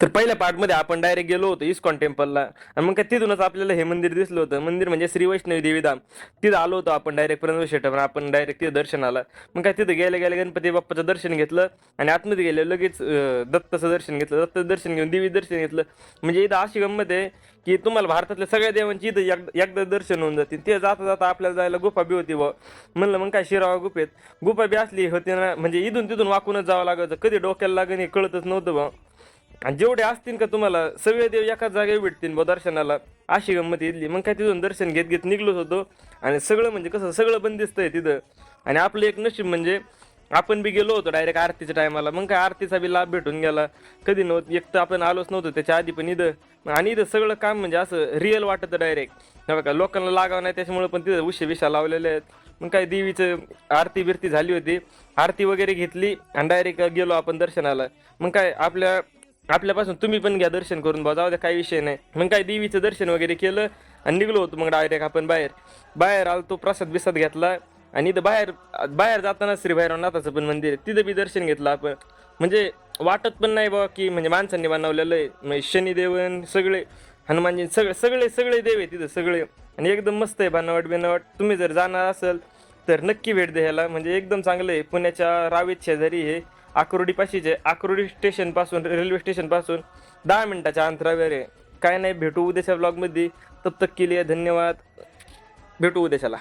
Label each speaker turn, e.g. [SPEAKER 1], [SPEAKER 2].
[SPEAKER 1] तर पहिल्या पार्टमध्ये आपण डायरेक्ट गेलो होतो इस्कॉन टेम्पलला आणि मग काय तिथूनच आपल्याला हे मंदिर दिसलं होतं. मंदिर म्हणजे श्री वैष्णवी देवी धाम. तिथं आलो होतो आपण डायरेक्ट प्रणव आपण डायरेक्ट तिथं दर्शनाला. मग काय तिथं गेल्या गेल्या गणपती बाप्पाचं दर्शन घेतलं आणि आतमध्ये गेले लगेच दत्ताचं दर्शन घेतलं. दत्ताचं दर्शन घेऊन देवी दर्शन घेतलं. म्हणजे इथं अशी गंमत आहे की तुम्हाला भारतातल्या सगळ्या देवांची इथं एकदा दर्शन होऊन जातील. ते जाता जाता आपल्याला जायला गुफा बी होती बुवा. म्हणलं मग काय शिरावा गुफेत. गुफा बी असली होती ना, म्हणजे इथून तिथून वाकूनच जावं लागायचं. कधी डोक्याला लागेल हे कळतच नव्हतं बुवा. आणि जेवढे असतील का तुम्हाला सगळे देव एकाच जागेवर भेटतील बा दर्शनाला. अशी गंमत इथली. मग काय तिथून दर्शन घेत घेत निघलोच होतो. आणि सगळं म्हणजे कसं सगळं बंदिस्त आहे तिथं. आणि आपलं एक नशीब म्हणजे आपण बी गेलो होतो डायरेक्ट आरतीच्या टायमाला. मग काय आरतीचा बी लाभ भेटून गेला. कधी नव्हतं, एक तर आपण आलोच नव्हतो त्याच्या आधी पण इथं. आणि इथं सगळं काम म्हणजे असं रिअल वाटतं डायरेक्ट. बघा लोकांना लागावं नाही त्याच्यामुळे पण तिथं विषा लावलेले आहेत. मग काय देवीचं आरती बिरती झाली होती. आरती वगैरे घेतली आणि डायरेक्ट गेलो आपण दर्शनाला. मग काय आपल्यापासून तुम्ही पण घ्या दर्शन करून बा, जाऊ द्या काही विषय नाही. मग काय देवीचं दर्शन वगैरे केलं आणि निघलो होतो मग डायरेक्ट आपण बाहेर आलो. तो प्रसाद बिसाद घेतला आणि इथं बाहेर बाहेर जाताना श्री भैरवनाथाचं पण मंदिर आहे, तिथं बी दर्शन घेतलं आपण. म्हणजे वाटत पण नाही बाबा की म्हणजे माणसांनी बनवलेलं आहे. म्हणजे शनिदेवन सगळे, हनुमानजी सगळे सगळे सगळे देव आहे तिथं सगळे. आणि एकदम मस्त आहे बनावट. तुम्ही जर जाणार असेल तर नक्की भेट द्यायला. म्हणजे एकदम चांगलं आहे. पुण्याच्या रावेत शेजारी हे आकुर्डी पाशीचे, आकुर्डी स्टेशन पासून रेल्वे स्टेशन पासून 10 मिनिटाच्या अंतरावर आहे. काय नाही, भेटू उद्याच्या ब्लॉगमध्ये. तब तक के लिए धन्यवाद. भेटू उद्याच्याला.